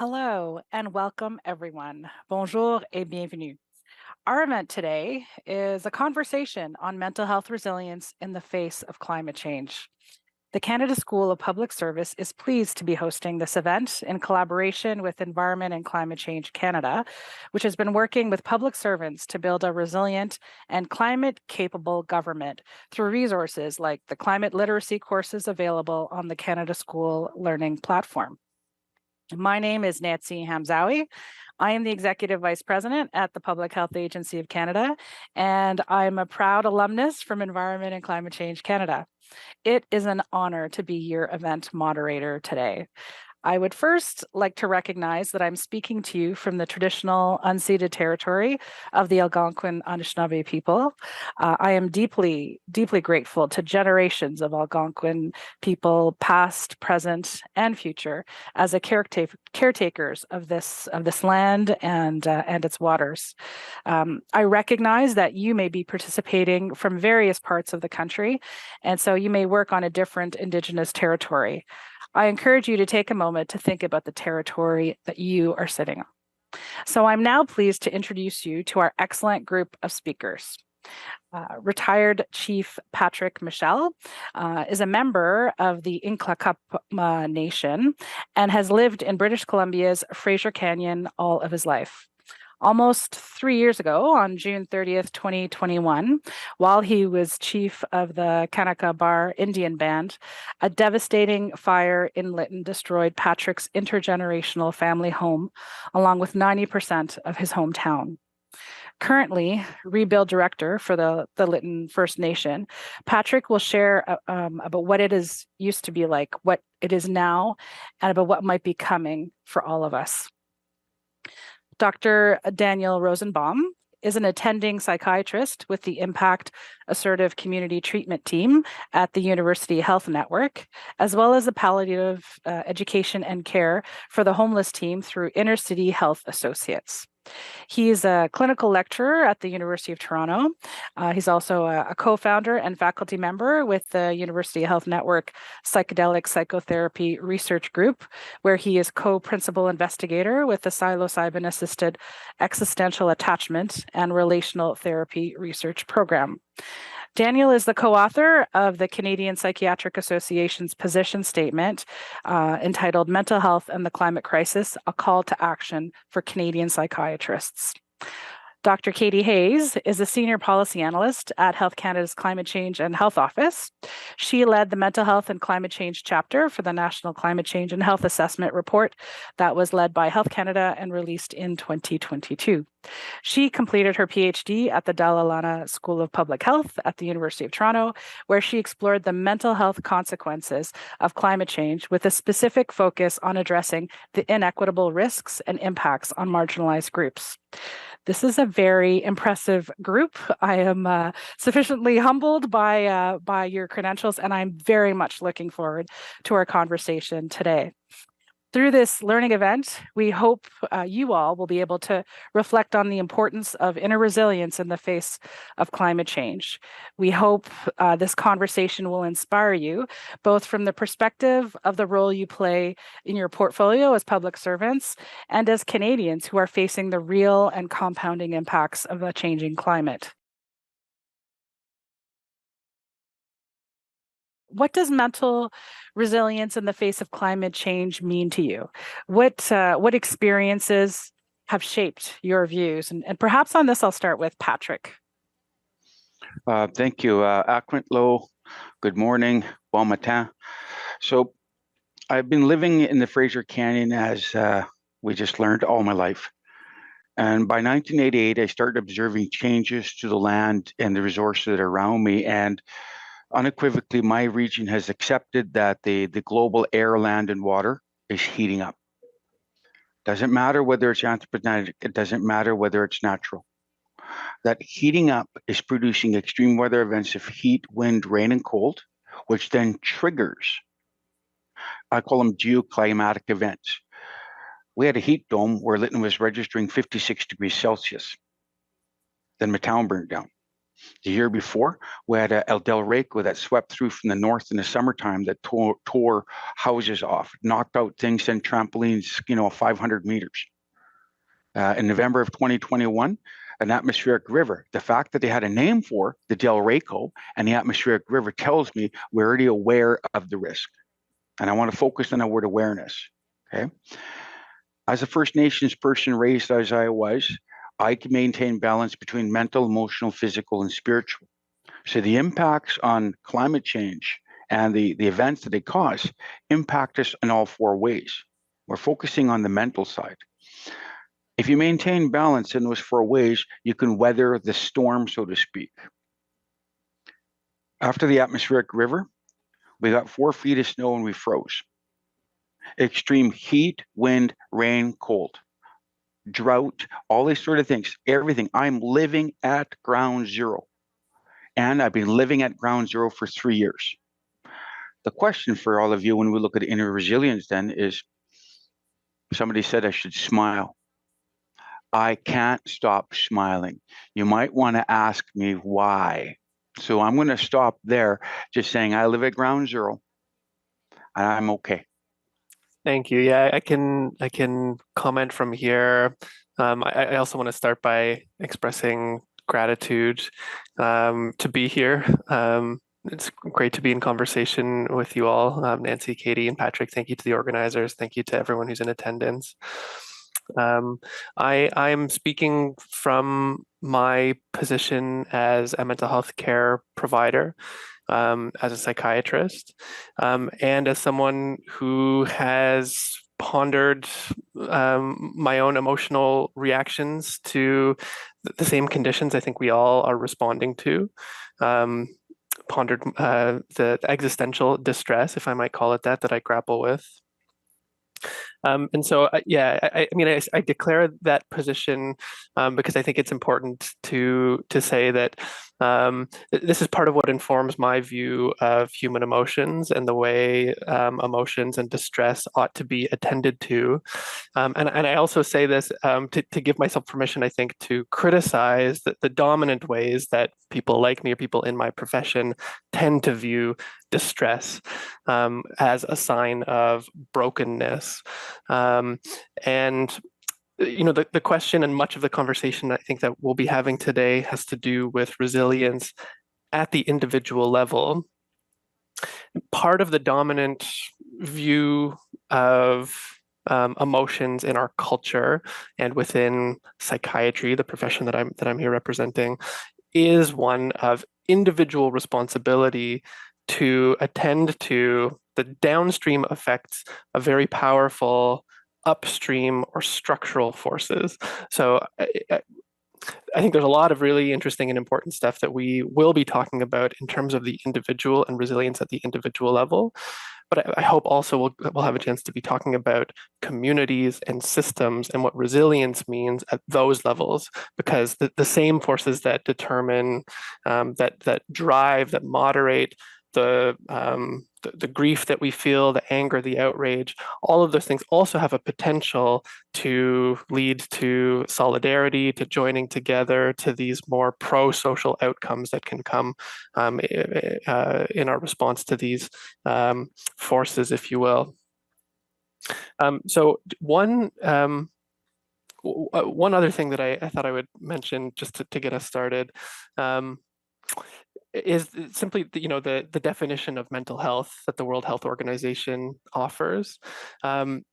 Hello and welcome, everyone. Bonjour et bienvenue. Our event today is a conversation on mental health resilience in the face of climate change. The Canada School of Public Service is pleased to be hosting this event in collaboration with Environment and Climate Change Canada, which has been working with public servants to build a resilient and climate capable government through resources like the climate literacy courses available on the Canada School Learning Platform. My name is Nancy Hamzawi. I am the Executive Vice President at the Public Health Agency of Canada, and I'm a proud alumnus from Environment and Climate Change Canada. It is an honor to be your event moderator today. I would first like to recognize that I'm speaking to you from the traditional unceded territory of the Algonquin Anishinaabe people. I am deeply, deeply grateful to generations of Algonquin people, past, present, and future, as caretakers of this land and its waters. I recognize that you may be participating from various parts of the country, and so you may work on a different Indigenous territory. I encourage you to take a moment to think about the territory that you are sitting on. So I'm now pleased to introduce you to our excellent group of speakers. Retired Chief Patrick Michel is a member of the Nklakapa Nation and has lived in British Columbia's Fraser Canyon all of his life. Almost 3 years ago, on June 30th, 2021, while he was chief of the Kanaka Bar Indian Band, a devastating fire in Lytton destroyed Patrick's intergenerational family home, along with 90% of his hometown. Currently, Rebuild Director for the Lytton First Nation, Patrick will share about what it is used to be like, what it is now, and about what might be coming for all of us. Dr. Daniel Rosenbaum is an attending psychiatrist with the Impact Assertive Community Treatment Team at the University Health Network, as well as the palliative education and care for the homeless team through Inner City Health Associates. He's a clinical lecturer at the University of Toronto. He's also a co-founder and faculty member with the University Health Network Psychedelic Psychotherapy Research Group, where he is co-principal investigator with the psilocybin-assisted existential attachment and relational therapy research program. Daniel is the co-author of the Canadian Psychiatric Association's position statement entitled Mental Health and the Climate Crisis, a Call to Action for Canadian Psychiatrists. Dr. Katie Hayes is a senior policy analyst at Health Canada's Climate Change and Health Office. She led the Mental Health and Climate Change chapter for the National Climate Change and Health Assessment Report that was led by Health Canada and released in 2022. She completed her PhD at the Dalla Lana School of Public Health at the University of Toronto, where she explored the mental health consequences of climate change with a specific focus on addressing the inequitable risks and impacts on marginalized groups. This is a very impressive group. I am sufficiently humbled by your credentials, and I'm very much looking forward to our conversation today. Through this learning event, we hope you all will be able to reflect on the importance of inner resilience in the face of climate change. We hope this conversation will inspire you, both from the perspective of the role you play in your portfolio as public servants and as Canadians who are facing the real and compounding impacts of a changing climate. What does mental resilience in the face of climate change mean to you? What experiences have shaped your views? And perhaps on this, I'll start with Patrick. Thank you. Akwint Lo, good morning, bon matin. So I've been living in the Fraser Canyon, as we just learned, all my life. And by 1988, I started observing changes to the land and the resources that are around me. And unequivocally, my region has accepted that the global air, land, and water is heating up. Doesn't matter whether it's anthropogenic, it doesn't matter whether it's natural. That heating up is producing extreme weather events of heat, wind, rain, and cold, which then triggers, I call them geoclimatic events. We had a heat dome where Lytton was registering 56 degrees Celsius. Then my town burned down. The year before, we had El Delraco that swept through from the north in the summertime that tore houses off, knocked out things and trampolines, 500 meters. In November of 2021, an atmospheric river. The fact that they had a name for the Delraco and the atmospheric river tells me we're already aware of the risk. And I want to focus on the word awareness. Okay. As a First Nations person raised as I was, I can maintain balance between mental, emotional, physical, and spiritual. So the impacts on climate change and the events that they cause impact us in all four ways. We're focusing on the mental side. If you maintain balance in those four ways, you can weather the storm, so to speak. After the atmospheric river, we got 4 feet of snow and we froze. Extreme heat, wind, rain, cold, drought, all these sort of things, everything. I'm living at ground zero. And I've been living at ground zero for 3 years. The question for all of you when we look at inner resilience then is, somebody said I should smile. I can't stop smiling. You might want to ask me why. So I'm going to stop there, just saying I live at ground zero and I'm okay. Thank you. Yeah, I can comment from here. I also want to start by expressing gratitude to be here. It's great to be in conversation with you all, Nancy, Katie, and Patrick. Thank you to the organizers. Thank you to everyone who's in attendance. I'm speaking from my position as a mental health care provider, as a psychiatrist, and as someone who has pondered my own emotional reactions to the same conditions I think we all are responding to. Pondered the existential distress, if I might call it that I grapple with. And so, I mean, I declare that position because I think it's important to say that this is part of what informs my view of human emotions and the way emotions and distress ought to be attended to. And I also say this to give myself permission, I think, to criticize the dominant ways that people like me or people in my profession tend to view distress as a sign of brokenness. And the question and much of the conversation I think that we'll be having today has to do with resilience at the individual level. Part of the dominant view of emotions in our culture and within psychiatry, the profession that I'm here representing, is one of individual responsibility to attend to the downstream effects of very powerful upstream or structural forces. So I think there's a lot of really interesting and important stuff that we will be talking about in terms of the individual and resilience at the individual level. But I hope also we'll have a chance to be talking about communities and systems and what resilience means at those levels, because the same forces that determine, that drive, that moderate the grief that we feel, the anger, the outrage, all of those things also have a potential to lead to solidarity, to joining together, to these more pro-social outcomes that can come in our response to these forces, if you will. So one other thing that I thought I would mention just to get us started is simply the definition of mental health that the World Health Organization offers,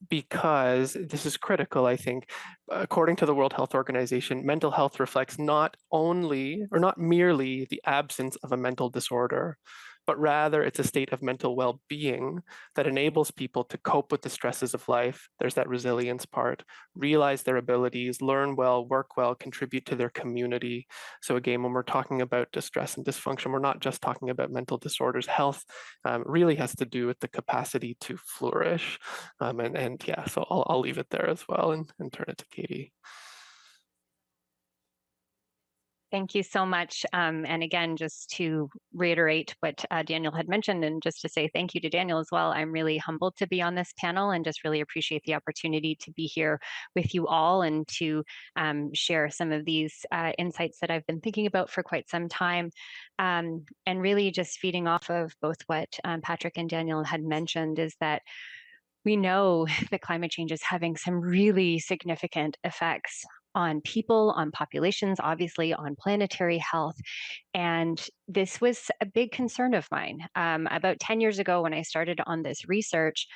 because this is critical, I think. According to the World Health Organization, mental health reflects not merely the absence of a mental disorder, but rather it's a state of mental well-being that enables people to cope with the stresses of life. There's that resilience part, realize their abilities, learn well, work well, contribute to their community. So again, when we're talking about distress and dysfunction, we're not just talking about mental disorders. Health really has to do with the capacity to flourish. And yeah, so I'll leave it there as well and turn it to Katie. Thank you so much. And again, just to reiterate what Daniel had mentioned, and just to say thank you to Daniel as well, I'm really humbled to be on this panel and just really appreciate the opportunity to be here with you all and to share some of these insights that I've been thinking about for quite some time. And really just feeding off of both what Patrick and Daniel had mentioned is that we know that climate change is having some really significant effects on people, on populations, obviously on planetary health. And this was a big concern of mine. About 10 years ago, when I started on this research,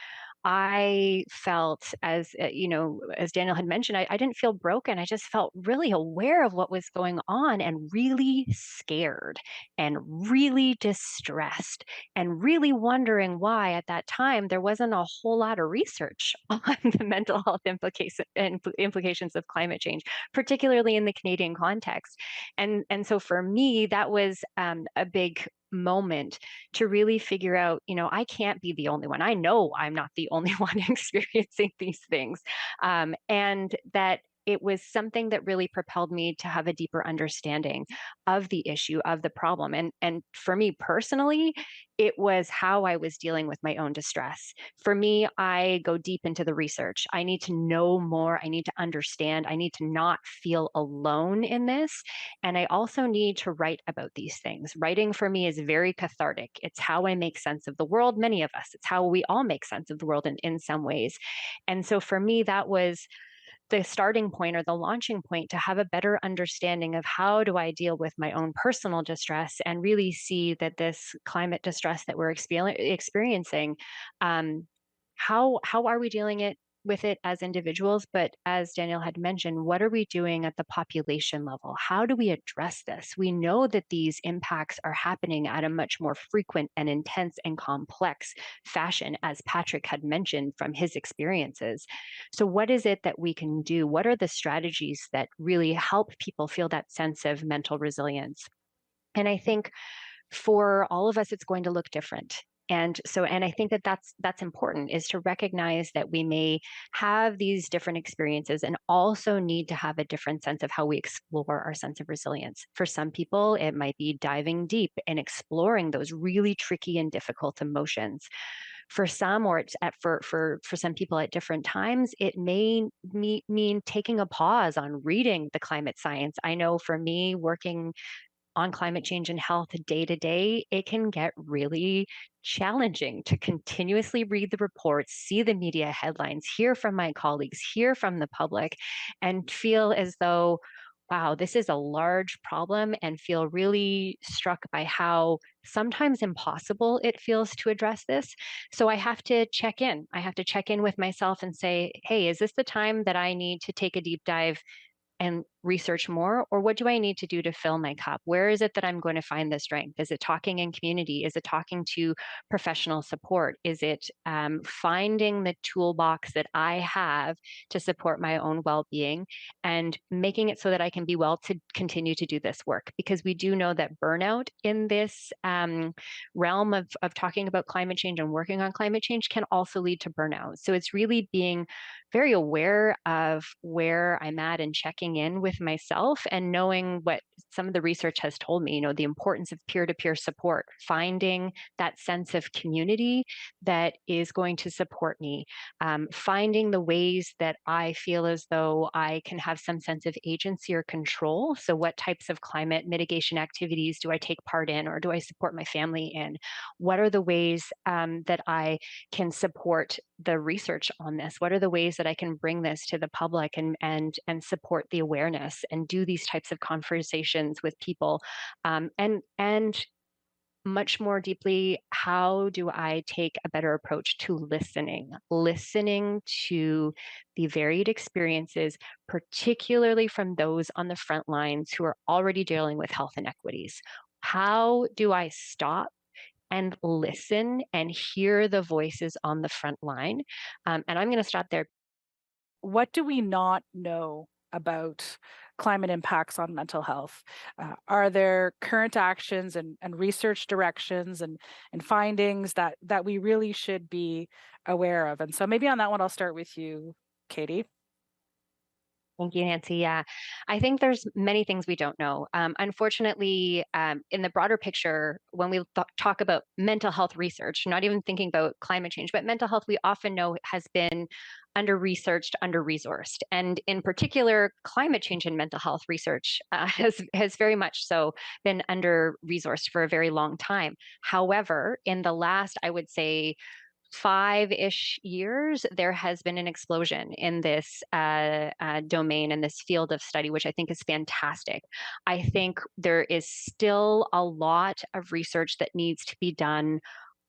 I felt, as Daniel had mentioned, I didn't feel broken. I just felt really aware of what was going on and really scared and really distressed and really wondering why at that time there wasn't a whole lot of research on the mental health implications of climate change, particularly in the Canadian context. And so for me, that was a big moment to really figure out, I can't be the only one. I know I'm not the only one experiencing these things. And that it was something that really propelled me to have a deeper understanding of the issue, of the problem. And for me personally, it was how I was dealing with my own distress. For me, I go deep into the research. I need to know more. I need to understand. I need to not feel alone in this. And I also need to write about these things. Writing for me is very cathartic. It's how I make sense of the world, many of us. It's how we all make sense of the world in some ways. And so for me, that was the starting point or the launching point to have a better understanding of how do I deal with my own personal distress and really see that this climate distress that we're experiencing, how are we dealing with it as individuals? But as Daniel had mentioned, what are we doing at the population level? How do we address this? We know that these impacts are happening at a much more frequent and intense and complex fashion, as Patrick had mentioned from his experiences. So what is it that we can do? What are the strategies that really help people feel that sense of mental resilience? And I think for all of us, it's going to look different. And I think that that's important, is to recognize that we may have these different experiences and also need to have a different sense of how we explore our sense of resilience. For some people, it might be diving deep and exploring those really tricky and difficult emotions. For some, or for some people at different times, it may mean taking a pause on reading the climate science. I know for me, working on climate change and health day to day, it can get really challenging to continuously read the reports, see the media headlines, hear from my colleagues, hear from the public, and feel as though, wow, this is a large problem, and feel really struck by how sometimes impossible it feels to address this. So I have to check in. I have to check in with myself and say, hey, is this the time that I need to take a deep dive and research more? Or what do I need to do to fill my cup? Where is it that I'm going to find the strength? Is it talking in community? Is it talking to professional support? Is it finding the toolbox that I have to support my own well-being and making it so that I can be well to continue to do this work? Because we do know that burnout in this realm of talking about climate change and working on climate change can also lead to burnout. So it's really being very aware of where I'm at and checking in with myself and knowing what some of the research has told me, the importance of peer-to-peer support, finding that sense of community that is going to support me, finding the ways that I feel as though I can have some sense of agency or control. So what types of climate mitigation activities do I take part in, or do I support my family in? What are the ways that I can support the research on this? What are the ways that I can bring this to the public and support the awareness and do these types of conversations with people? And much more deeply, how do I take a better approach to listening to the varied experiences, particularly from those on the front lines who are already dealing with health inequities? How do I stop and listen and hear the voices on the front line? And I'm going to stop there. What do we not know about climate impacts on mental health? Are there current actions and research directions and findings that we really should be aware of? And so maybe on that one, I'll start with you, Katie. Thank you, Nancy. Yeah, I think there's many things we don't know. Unfortunately, in the broader picture, when we talk about mental health research, not even thinking about climate change, but mental health, we often know has been under-researched, under-resourced, and in particular, climate change and mental health research has very much so been under-resourced for a very long time. However, in the last, I would say, 5-ish years, there has been an explosion in this domain and this field of study, which I think is fantastic. I think there is still a lot of research that needs to be done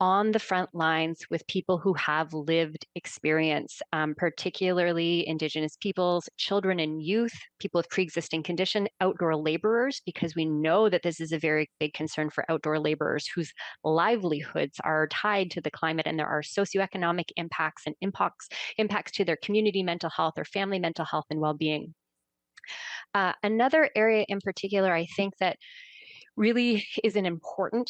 on the front lines with people who have lived experience, particularly Indigenous peoples, children and youth, people with pre-existing condition, outdoor laborers, because we know that this is a very big concern for outdoor laborers whose livelihoods are tied to the climate, and there are socioeconomic impacts and impacts to their community mental health or family mental health and well-being. Another area in particular, I think that really is an important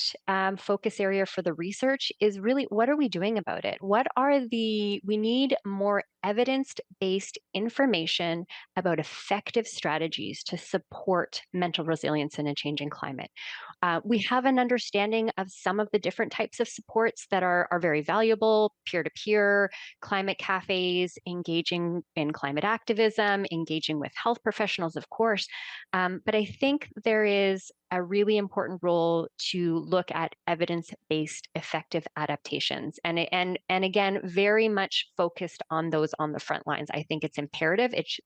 focus area for the research is really, what are we doing about it? We need more evidence-based information about effective strategies to support mental resilience in a changing climate. We have an understanding of some of the different types of supports that are very valuable: peer-to-peer, climate cafes, engaging in climate activism, engaging with health professionals, of course. But I think there is a really important role to look at evidence-based effective adaptations. And again, very much focused on those on the front lines. I think it's imperative. It's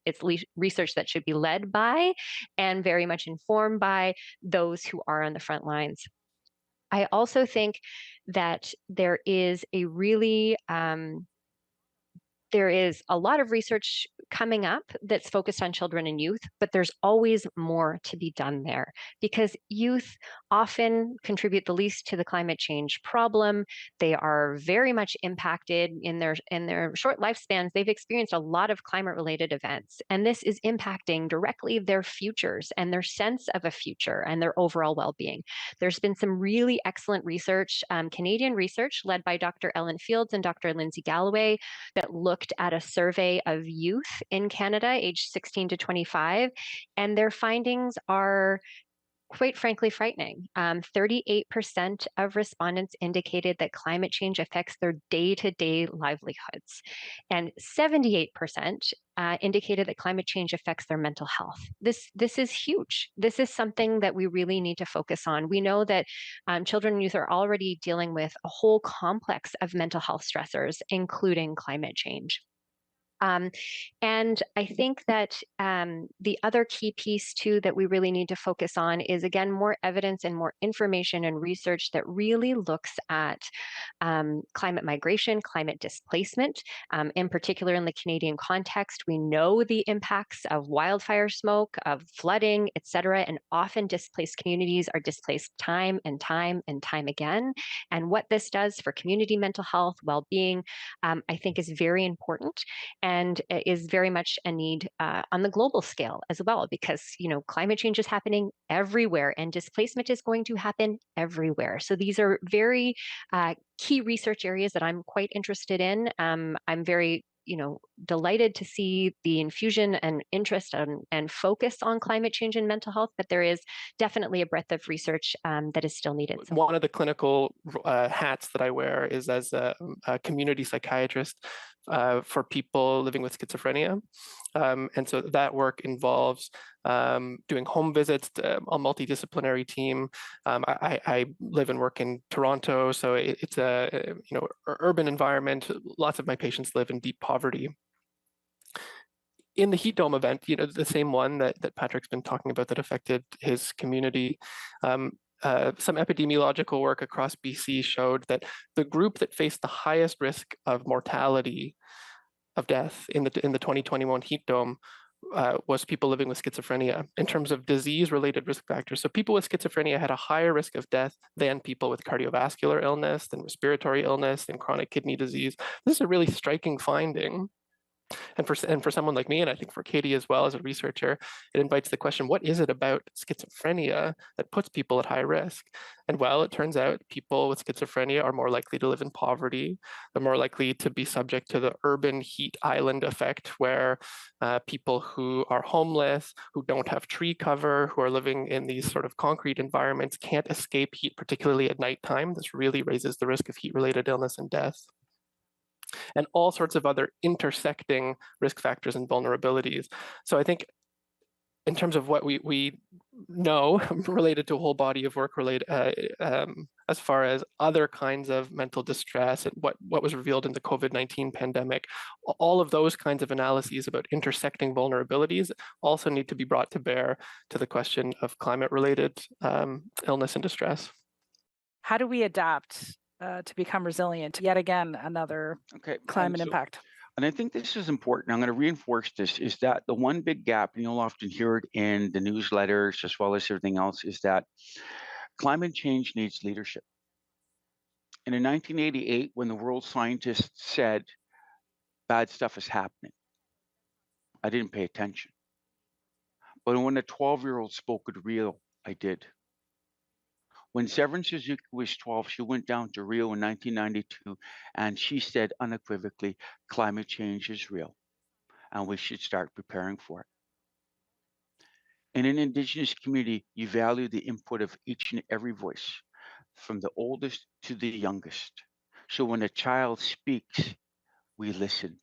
research that should be led by and very much informed by those who are on the front lines. I also think that there is a really there is a lot of research coming up that's focused on children and youth, but there's always more to be done there because youth often contribute the least to the climate change problem. They are very much impacted in their short lifespans. They've experienced a lot of climate-related events, and this is impacting directly their futures and their sense of a future and their overall well-being. There's been some really excellent research, Canadian research led by Dr. Ellen Fields and Dr. Lindsay Galloway, that looked at a survey of youth in Canada, aged 16 to 25, and their findings are quite frankly frightening. 38% of respondents indicated that climate change affects their day-to-day livelihoods, and 78% indicated that climate change affects their mental health. This is huge. This is something that we really need to focus on. We know that children and youth are already dealing with a whole complex of mental health stressors, including climate change. And I think that the other key piece too that we really need to focus on is, again, more evidence and more information and research that really looks at climate migration, climate displacement. In particular, in the Canadian context, we know the impacts of wildfire smoke, of flooding, et cetera, and often displaced communities are displaced time and time and time again. And what this does for community mental health, well-being, I think is very important. And is very much a need on the global scale as well, because climate change is happening everywhere and displacement is going to happen everywhere. So these are very key research areas that I'm quite interested in. I'm very delighted to see the infusion and interest and focus on climate change and mental health, but there is definitely a breadth of research that is still needed. So. One of the clinical hats that I wear is as a community psychiatrist for people living with schizophrenia. And so that work involves doing home visits, a multidisciplinary team. I live and work in Toronto, so it's a urban environment. Lots of my patients live in deep poverty. In the Heat Dome event, the same one that Patrick's been talking about that affected his community, some epidemiological work across BC showed that the group that faced the highest risk of mortality, of death in the 2021 Heat Dome was people living with schizophrenia in terms of disease-related risk factors. So people with schizophrenia had a higher risk of death than people with cardiovascular illness, than respiratory illness, than chronic kidney disease. This is a really striking finding. And for someone like me, and I think for Katie as well as a researcher, it invites the question, what is it about schizophrenia that puts people at high risk? And well, it turns out people with schizophrenia are more likely to live in poverty. They're more likely to be subject to the urban heat island effect, where people who are homeless, who don't have tree cover, who are living in these sort of concrete environments can't escape heat, particularly at nighttime. This really raises the risk of heat-related illness and death, and all sorts of other intersecting risk factors and vulnerabilities. So I think in terms of what we know related to a whole body of work related as far as other kinds of mental distress and what was revealed in the COVID-19 pandemic, all of those kinds of analyses about intersecting vulnerabilities also need to be brought to bear to the question of climate-related illness and distress. How do we adapt to become resilient? Yet again, another climate impact. And I think this is important. I'm going to reinforce this, is that the one big gap, and you'll often hear it in the newsletters as well as everything else, is that climate change needs leadership. And in 1988, when the world scientists said bad stuff is happening, I didn't pay attention. But when a 12-year-old spoke at Rio, I did. When Severin Suzuki was 12, she went down to Rio in 1992, and she said unequivocally, climate change is real, and we should start preparing for it. In an Indigenous community, you value the input of each and every voice, from the oldest to the youngest. So when a child speaks, we listened.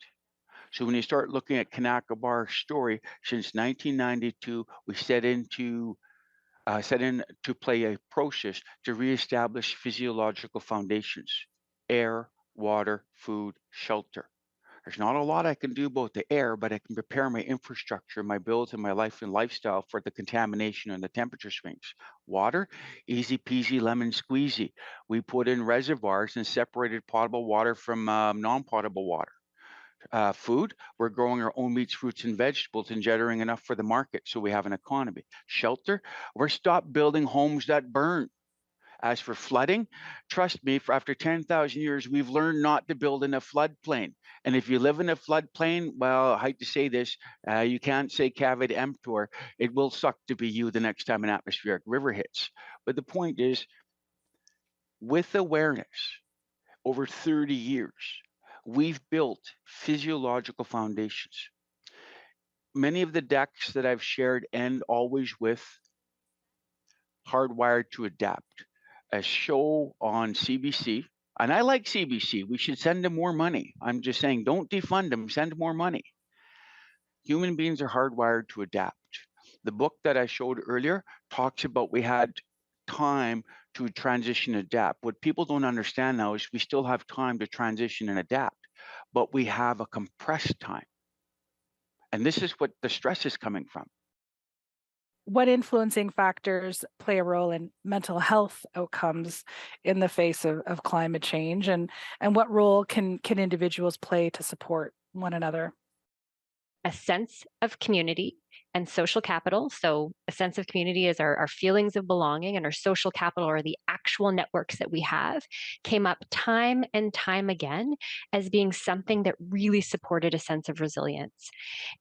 So when you start looking at Kanaka Bar's story, since 1992, we set in to play a process to reestablish physiological foundations: air, water, food, shelter. There's not a lot I can do about the air, but I can prepare my infrastructure, my builds, and my life and lifestyle for the contamination and the temperature swings. Water, easy peasy lemon squeezy. We put in reservoirs and separated potable water from non-potable water. Food, we're growing our own meats, fruits, and vegetables and generating enough for the market so we have an economy. Shelter, we're stopped building homes that burn. As for flooding, trust me, for after 10,000 years, we've learned not to build in a floodplain. And if you live in a floodplain, well, I hate to say this, you can't say cavid emptor. It will suck to be you the next time an atmospheric river hits. But the point is, with awareness, over 30 years, we've built physiological foundations. Many of the decks that I've shared end always with hardwired to adapt. A show on CBC, and I like CBC. We should send them more money. I'm just saying, don't defund them, send more money. Human beings are hardwired to adapt. The book that I showed earlier talks about we had time to transition and adapt. What people don't understand now is we still have time to transition and adapt, but we have a compressed time. And this is what the stress is coming from. What influencing factors play a role in mental health outcomes in the face of climate change, and what role can individuals play to support one another? A sense of community and social capital. So a sense of community is our feelings of belonging, and our social capital are the actual networks that we have, came up time and time again as being something that really supported a sense of resilience.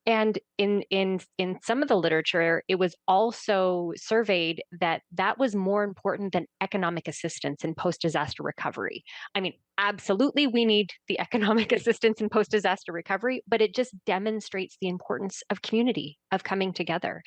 And in some of the literature, it was also surveyed that that was more important than economic assistance in post-disaster recovery. I mean, absolutely, we need the economic assistance in post-disaster recovery, but it just demonstrates the importance of community, of coming together.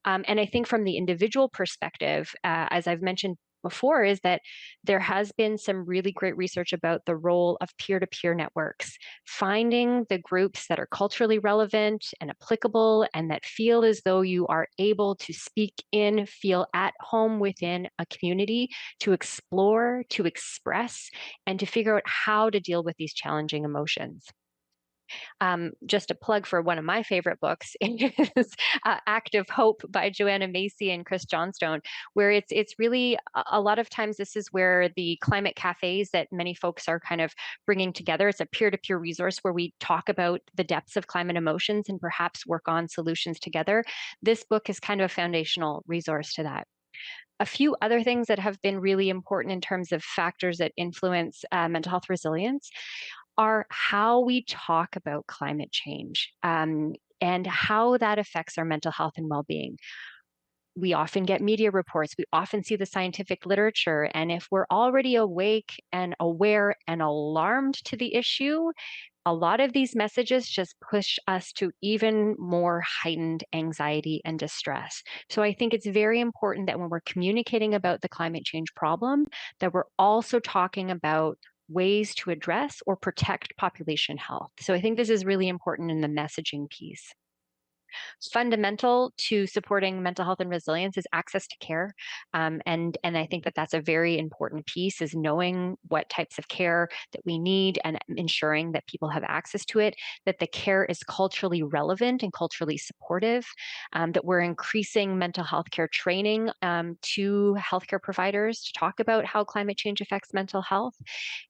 And I think from the individual perspective, as I've mentioned before, is that there has been some really great research about the role of peer-to-peer networks, finding the groups that are culturally relevant and applicable and that feel as though you are able to speak in, feel at home within a community, to explore, to express, and to figure out how to deal with these challenging emotions. Just a plug for one of my favorite books is Act of Hope by Joanna Macy and Chris Johnstone, where it's really a lot of times this is where the climate cafes that many folks are kind of bringing together. It's a peer-to-peer resource where we talk about the depths of climate emotions and perhaps work on solutions together. This book is kind of a foundational resource to that. A few other things that have been really important in terms of factors that influence mental health resilience are how we talk about climate change and how that affects our mental health and well-being. We often get media reports, we often see the scientific literature, and if we're already awake and aware and alarmed to the issue, a lot of these messages just push us to even more heightened anxiety and distress. So I think it's very important that when we're communicating about the climate change problem, that we're also talking about ways to address or protect population health. So I think this is really important in the messaging piece. Fundamental to supporting mental health and resilience is access to care. And I think that that's a very important piece, is knowing what types of care that we need and ensuring that people have access to it, that the care is culturally relevant and culturally supportive, that we're increasing mental health care training to healthcare providers to talk about how climate change affects mental health.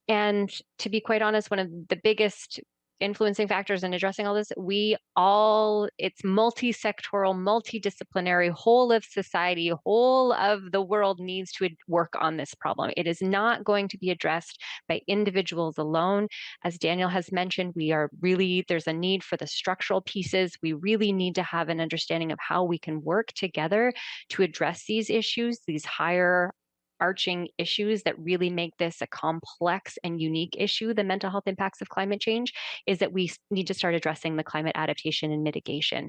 And to be quite honest, one of the biggest influencing factors in addressing all this, it's multi-sectoral, multidisciplinary, whole of society, whole of the world needs to work on this problem. It is not going to be addressed by individuals alone. As Daniel has mentioned, there's a need for the structural pieces. We really need to have an understanding of how we can work together to address these issues, these higher arching issues that really make this a complex and unique issue, the mental health impacts of climate change, is that we need to start addressing the climate adaptation and mitigation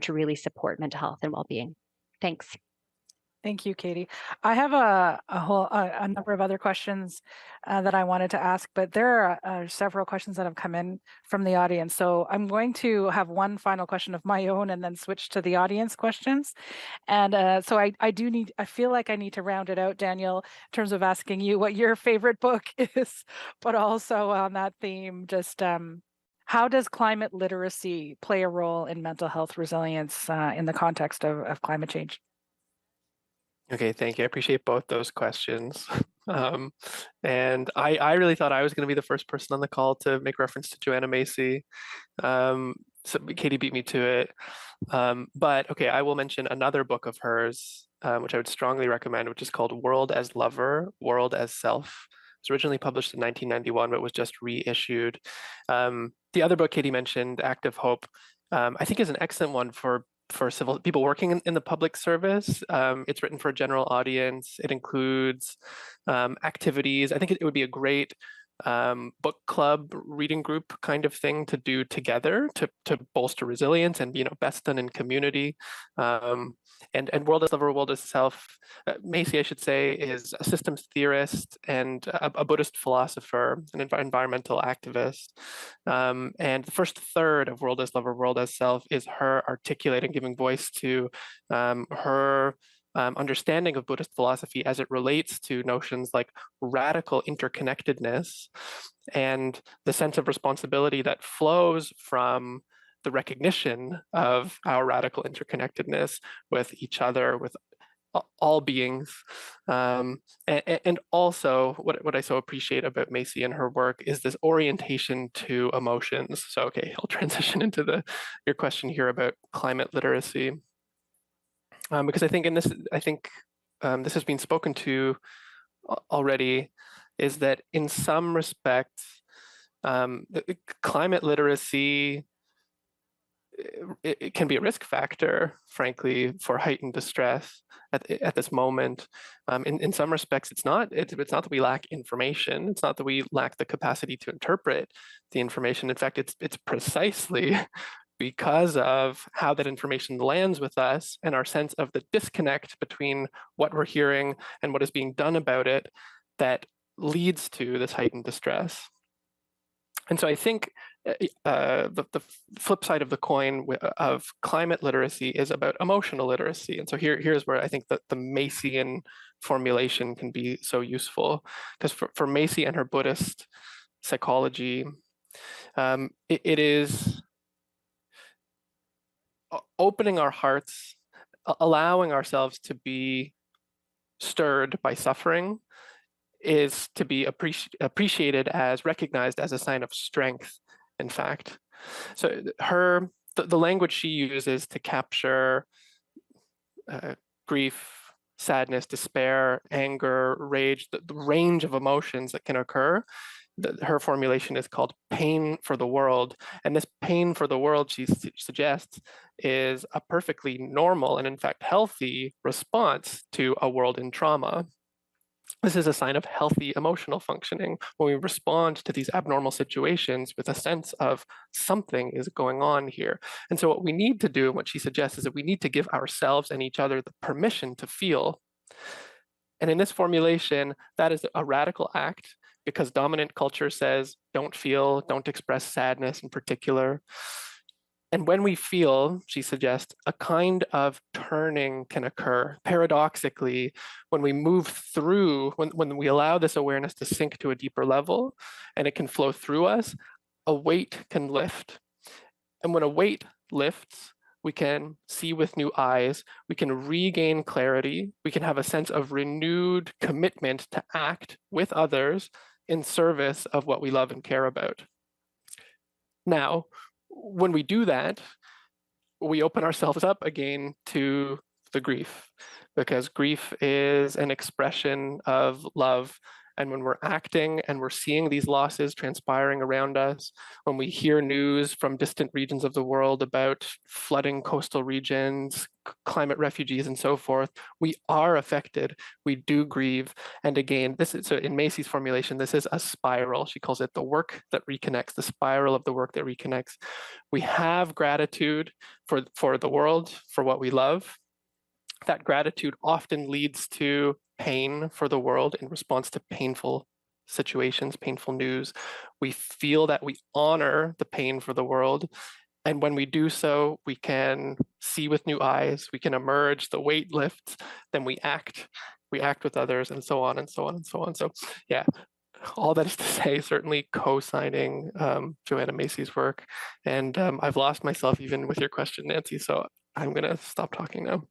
to really support mental health and well-being. Thanks. Thank you, Katie. I have a number of other questions that I wanted to ask, but there are several questions that have come in from the audience. So I'm going to have one final question of my own and then switch to the audience questions. And so I feel like I need to round it out, Daniel, in terms of asking you what your favorite book is, but also on that theme, just how does climate literacy play a role in mental health resilience in the context of climate change? Okay, thank you. I appreciate both those questions. And I really thought I was going to be the first person on the call to make reference to Joanna Macy. So Katie beat me to it. But okay, I will mention another book of hers, which I would strongly recommend, which is called World as Lover, World as Self. It was originally published in 1991, but was just reissued. The other book Katie mentioned, Act of Hope, I think is an excellent one for civil people working in the public service. It's written for a general audience. It includes activities. I think it would be a great book club reading group kind of thing to do together to bolster resilience, and best done in community. And World as Lover, World as Self, Macy, I should say, is a systems theorist and a Buddhist philosopher, an environmental activist. And the first third of World as Lover, World as Self is her articulating, giving voice to her understanding of Buddhist philosophy as it relates to notions like radical interconnectedness and the sense of responsibility that flows from the recognition of our radical interconnectedness with each other, with all beings. And also what I so appreciate about Macy and her work is this orientation to emotions. So, okay, I'll transition into your question here about climate literacy. Because I think this has been spoken to already, is that in some respects, climate literacy, it can be a risk factor, frankly, for heightened distress at this moment. In some respects, it's not that we lack information. It's not that we lack the capacity to interpret the information. In fact, it's precisely because of how that information lands with us and our sense of the disconnect between what we're hearing and what is being done about it that leads to this heightened distress. And so I think the flip side of the coin of climate literacy is about emotional literacy. And so here's where I think that the Macean formulation can be so useful, because for Macy and her Buddhist psychology, it is opening our hearts, allowing ourselves to be stirred by suffering, is to be appreciated as recognized as a sign of strength, in fact. So the language she uses to capture grief, sadness, despair, anger, rage, the range of emotions that can occur, her formulation is called pain for the world. And this pain for the world, she suggests, is a perfectly normal and in fact healthy response to a world in trauma. This is a sign of healthy emotional functioning when we respond to these abnormal situations with a sense of something is going on here. And so what we need to do, and what she suggests, is that we need to give ourselves and each other the permission to feel. And in this formulation, that is a radical act because dominant culture says, don't feel, don't express sadness in particular. And when we feel, she suggests, a kind of turning can occur. Paradoxically, when we move through, when we allow this awareness to sink to a deeper level and it can flow through us, a weight can lift. And when a weight lifts, we can see with new eyes, we can regain clarity, we can have a sense of renewed commitment to act with others in service of what we love and care about. Now, when we do that, we open ourselves up again to the grief, because grief is an expression of love. And when we're acting and we're seeing these losses transpiring around us, when we hear news from distant regions of the world about flooding coastal regions, climate refugees, and so forth, we are affected. We do grieve. And again, this is, so in Macy's formulation, this is a spiral. She calls it the work that reconnects, the spiral of the work that reconnects. We have gratitude for the world, for what we love. That gratitude often leads to pain for the world in response to painful situations, painful news. We feel that we honor the pain for the world. And when we do so, we can see with new eyes, we can emerge, the weight lifts, then we act with others, and so on and so on and so on. So yeah, all that is to say, certainly co-signing Joanna Macy's work. And I've lost myself even with your question, Nancy, so I'm gonna stop talking now.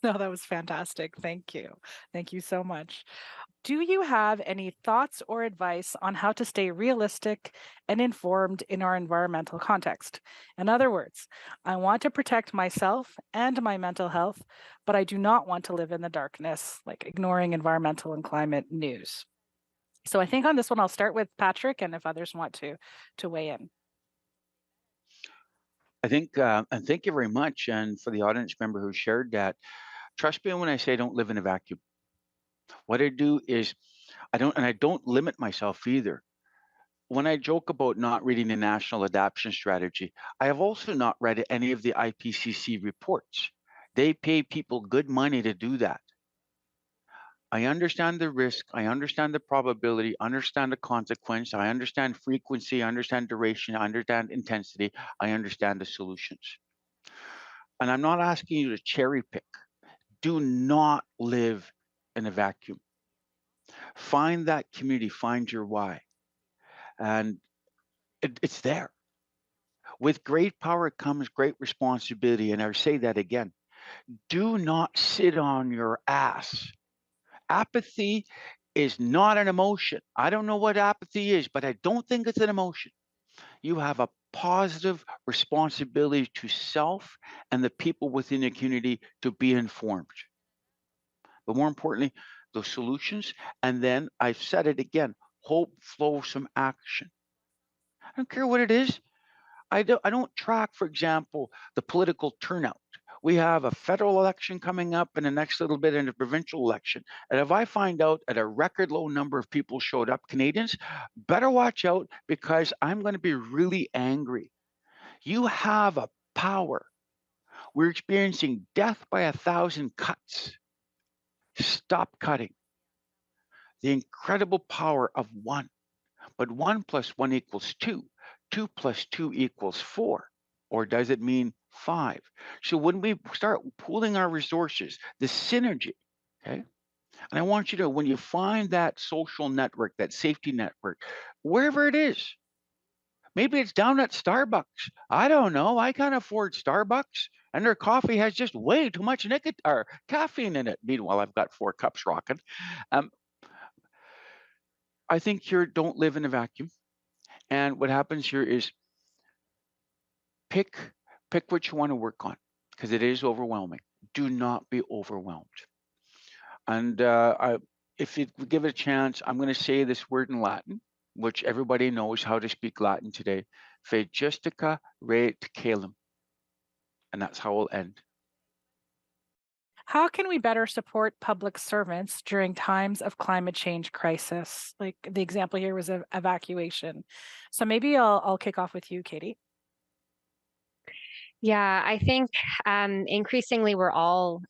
No, that was fantastic. Thank you. Thank you so much. Do you have any thoughts or advice on how to stay realistic and informed in our environmental context? In other words, I want to protect myself and my mental health, but I do not want to live in the darkness, like ignoring environmental and climate news. So I think on this one, I'll start with Patrick, and if others want to weigh in. I think, and thank you very much. And for the audience member who shared that, trust me when I say don't live in a vacuum. What I do is I don't limit myself either. When I joke about not reading the National Adaptation Strategy, I have also not read any of the IPCC reports. They pay people good money to do that. I understand the risk, I understand the probability, understand the consequence, I understand frequency, I understand duration, I understand intensity, I understand the solutions. And I'm not asking you to cherry pick. Do not live in a vacuum. Find that community, find your why. And it's there. With great power comes great responsibility. And I say that again. Do not sit on your ass. Apathy is not an emotion. I don't know what apathy is, but I don't think it's an emotion. You have a positive responsibility to self and the people within the community to be informed. But more importantly, those solutions. And then I've said it again, hope flows from action. I don't care what it is. I don't track, for example, the political turnout. We have a federal election coming up in the next little bit and a provincial election. And if I find out that a record low number of people showed up, Canadians, better watch out because I'm going to be really angry. You have a power. We're experiencing death by 1,000 cuts. Stop cutting. The incredible power of one. But 1 + 1 = 2. 2 + 2 = 4. Or does it mean 5? So when we start pooling our resources, the synergy, okay? And I want you to, when you find that social network, that safety network, wherever it is, maybe it's down at Starbucks. I don't know. I can't afford Starbucks. And their coffee has just way too much caffeine in it. Meanwhile, I've got 4 cups rocking. I think here, don't live in a vacuum. And what happens here is pick what you want to work on because it is overwhelming. Do not be overwhelmed. And if you give it a chance, I'm going to say this word in Latin. which everybody knows how to speak Latin today. Fe justica reit caelum. And that's how I'll end. How can we better support public servants during times of climate change crisis? Like the example here was of evacuation. So maybe I'll kick off with you, Katie. Yeah, I think increasingly we're all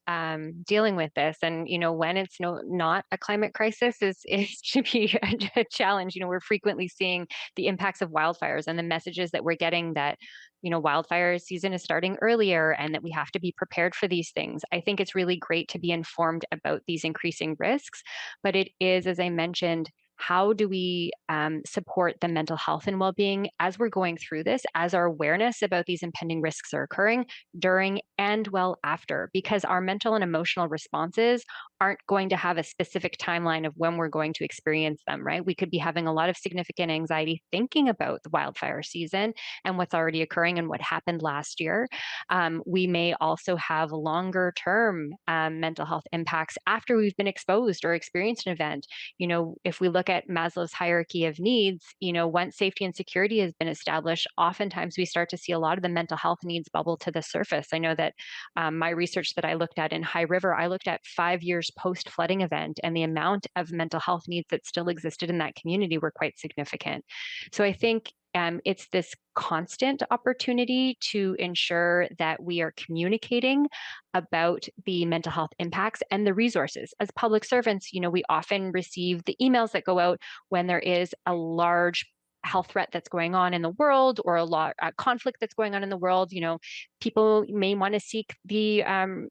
dealing with this, and when it's not a climate crisis is to be a challenge. We're frequently seeing the impacts of wildfires and the messages that we're getting that wildfire season is starting earlier and that we have to be prepared for these things. I think it's really great to be informed about these increasing risks, but it is, as I mentioned, how do we support the mental health and well-being as we're going through this, as our awareness about these impending risks are occurring during and well after, because our mental and emotional responses aren't going to have a specific timeline of when we're going to experience them, right? We could be having a lot of significant anxiety thinking about the wildfire season and what's already occurring and what happened last year. We may also have longer term mental health impacts after we've been exposed or experienced an event. If we look at Maslow's hierarchy of needs, once safety and security has been established, oftentimes we start to see a lot of the mental health needs bubble to the surface. I know that my research that I looked at in High River, I looked at 5 years post flooding event, and the amount of mental health needs that still existed in that community were quite significant. So I think it's this constant opportunity to ensure that we are communicating about the mental health impacts and the resources. As public servants, we often receive the emails that go out when there is a large health threat that's going on in the world or a conflict that's going on in the world. People may want to seek the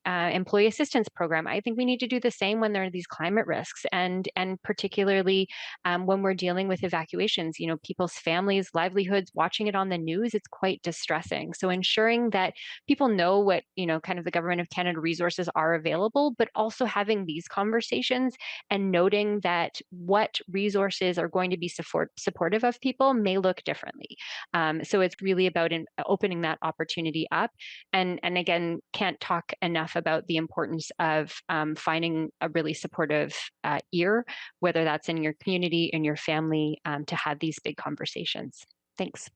employee assistance program. I think we need to do the same when there are these climate risks, and particularly when we're dealing with evacuations. People's families, livelihoods, watching it on the news, it's quite distressing. So ensuring that people know what kind of the Government of Canada resources are available, but also having these conversations and noting that what resources are going to be supportive of people may look differently. So it's really about opening that opportunity up. And again, can't talk enough about the importance of finding a really supportive ear, whether that's in your community, in your family, to have these big conversations. Thanks.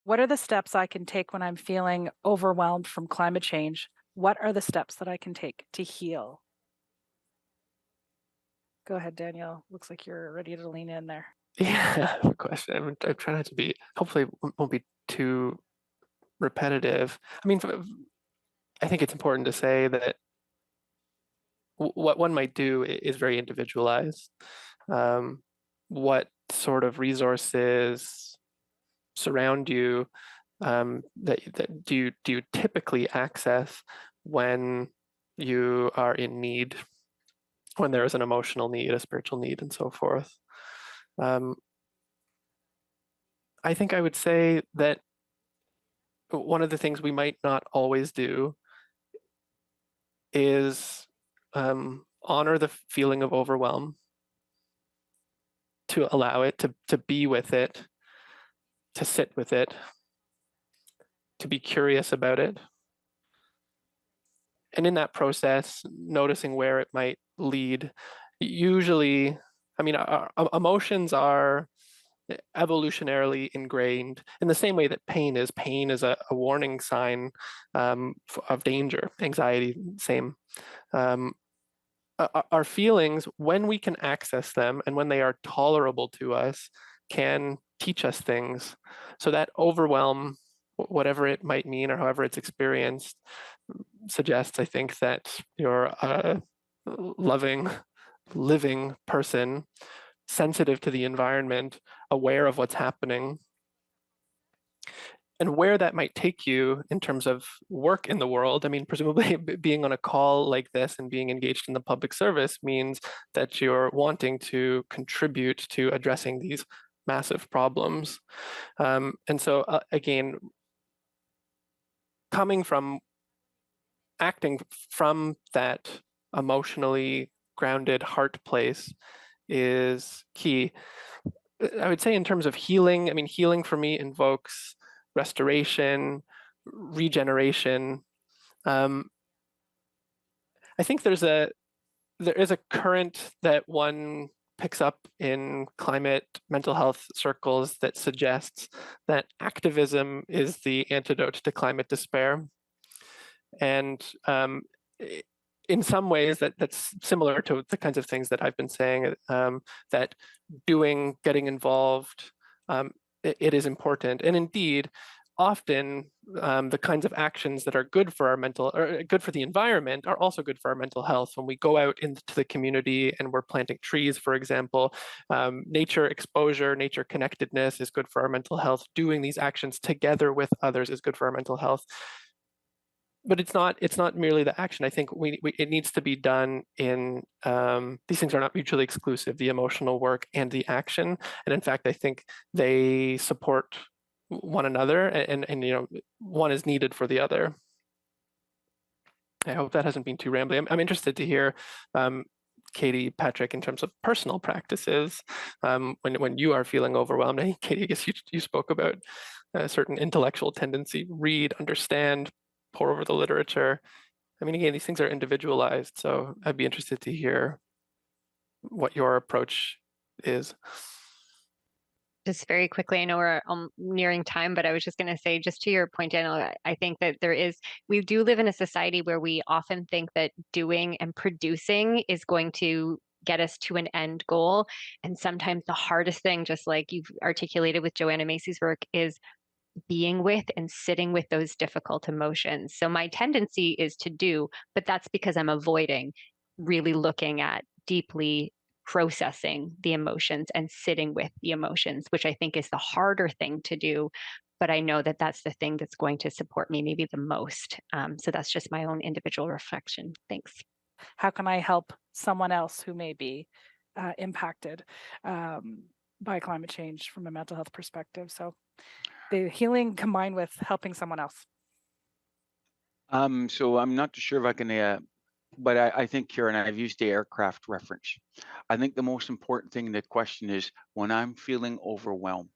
What are the steps I can take when I'm feeling overwhelmed from climate change? What are the steps that I can take to heal? Go ahead, Daniel. Looks like you're ready to lean in there. Yeah, good question. I'm trying not to be, hopefully won't be too repetitive. I mean, I think it's important to say that what one might do is very individualized. What sort of resources surround you that do you typically access when you are in need, when there is an emotional need, a spiritual need, and so forth? I think I would say that one of the things we might not always do is honor the feeling of overwhelm, to allow it, to be with it, to sit with it, to be curious about it. And in that process, noticing where it might lead. Usually, I mean, our emotions are evolutionarily ingrained in the same way that pain is. Pain is a warning sign of danger. Anxiety, same. Our feelings, when we can access them and when they are tolerable to us, can teach us things. So that overwhelm, whatever it might mean or however it's experienced, suggests, I think, that you're a loving, living person, sensitive to the environment, aware of what's happening. And where that might take you in terms of work in the world, I mean, presumably being on a call like this and being engaged in the public service means that you're wanting to contribute to addressing these massive problems. And so again, acting from that emotionally grounded heart place is key. I would say in terms of healing, I mean, healing for me invokes restoration, regeneration. I think there is a current that one picks up in climate mental health circles that suggests that activism is the antidote to climate despair. And in some ways that's similar to the kinds of things that I've been saying, that getting involved, it is important. And indeed, often the kinds of actions that are good for good for the environment are also good for our mental health. When we go out into the community and we're planting trees, for example, nature exposure, nature connectedness is good for our mental health. Doing these actions together with others is good for our mental health. But it's not merely the action. I think it needs to be done in, these things are not mutually exclusive, the emotional work and the action. And in fact, I think they support one another, and one is needed for the other. I hope that hasn't been too rambly. I'm interested to hear, Katie, Patrick, in terms of personal practices, when you are feeling overwhelmed. I think, Katie, I guess you spoke about a certain intellectual tendency, read, understand, pour over the literature. I mean, again, these things are individualized, so I'd be interested to hear what your approach is. Just very quickly, I know we're nearing time, but I was just going to say, just to your point, Daniel, I think that we do live in a society where we often think that doing and producing is going to get us to an end goal. And sometimes the hardest thing, just like you've articulated with Joanna Macy's work, is being with and sitting with those difficult emotions. So my tendency is to do, but that's because I'm avoiding really looking at deeply processing the emotions and sitting with the emotions, which I think is the harder thing to do. But I know that that's the thing that's going to support me maybe the most. So that's just my own individual reflection. Thanks. How can I help someone else who may be impacted by climate change from a mental health perspective? So the healing combined with helping someone else. So I'm not too sure if I can, but I think, Karen, I've used the aircraft reference. I think the most important thing in the question is when I'm feeling overwhelmed,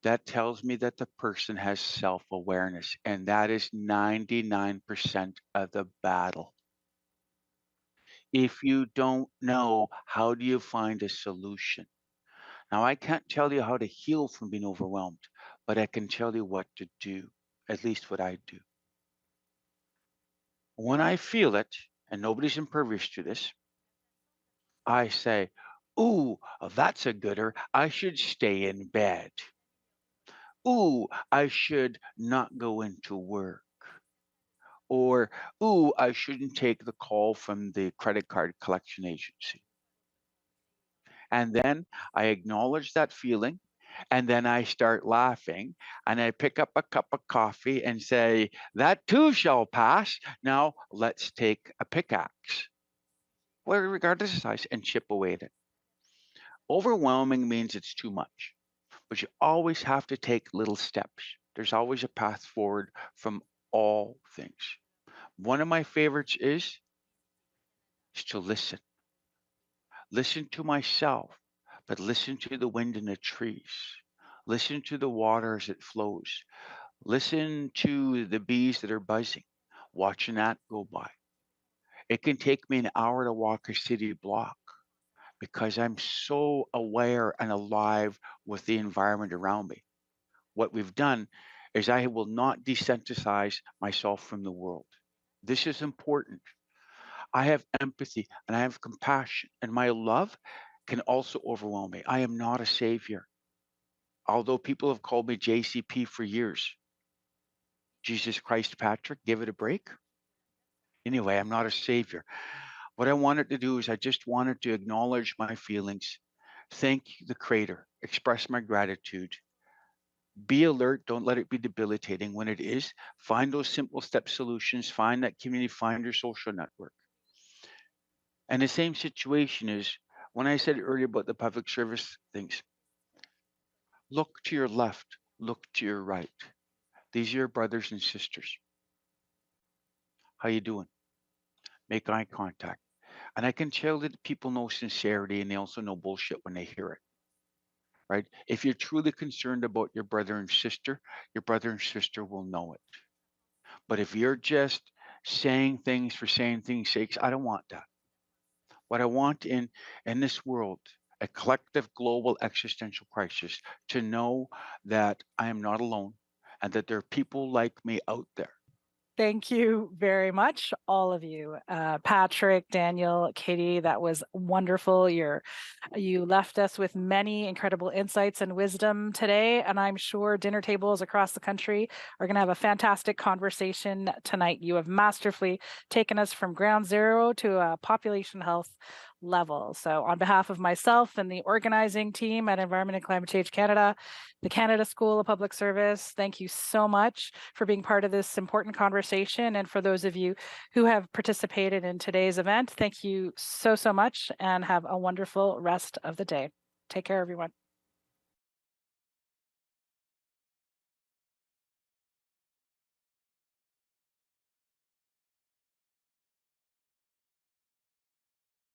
that tells me that the person has self-awareness, and that is 99% of the battle. If you don't know, how do you find a solution? Now, I can't tell you how to heal from being overwhelmed, but I can tell you what to do, at least what I do. When I feel it, and nobody's impervious to this, I say, ooh, that's a gooder. I should stay in bed. Ooh, I should not go into work. Or, ooh, I shouldn't take the call from the credit card collection agency. And then I acknowledge that feeling, and then I start laughing, and I pick up a cup of coffee and say, that too shall pass. Now let's take a pickaxe, well, regardless of size, and chip away at it. Overwhelming means it's too much, but you always have to take little steps. There's always a path forward from all things. One of my favorites is to listen. Listen to myself, but listen to the wind in the trees. Listen to the water as it flows. Listen to the bees that are buzzing, watching that go by. It can take me an hour to walk a city block because I'm so aware and alive with the environment around me. What we've done is I will not desensitize myself from the world. This is important. I have empathy and I have compassion, and my love can also overwhelm me. I am not a savior. Although people have called me JCP for years. Jesus Christ Patrick, give it a break. Anyway, I'm not a savior. What I wanted to do is I just wanted to acknowledge my feelings, thank the Creator, express my gratitude. Be alert, don't let it be debilitating. When it is, find those simple step solutions, find that community, find your social network. And the same situation is when I said earlier about the public service things. Look to your left, look to your right. These are your brothers and sisters. How you doing? Make eye contact. And I can tell that people know sincerity and they also know bullshit when they hear it. Right? If you're truly concerned about your brother and sister will know it. But if you're just saying things for saying things' sakes, I don't want that. what I want in this world, a collective global existential crisis, to know that I am not alone and that there are people like me out there. Thank you very much, all of you. Patrick, Daniel, Katie, that was wonderful. You left us with many incredible insights and wisdom today, and I'm sure dinner tables across the country are going to have a fantastic conversation tonight. You have masterfully taken us from ground zero to a population health level. So on behalf of myself and the organizing team at Environment and Climate Change Canada, the Canada School of Public Service, thank you so much for being part of this important conversation. And for those of you who have participated in today's event, thank you so much and have a wonderful rest of the day. Take care, everyone.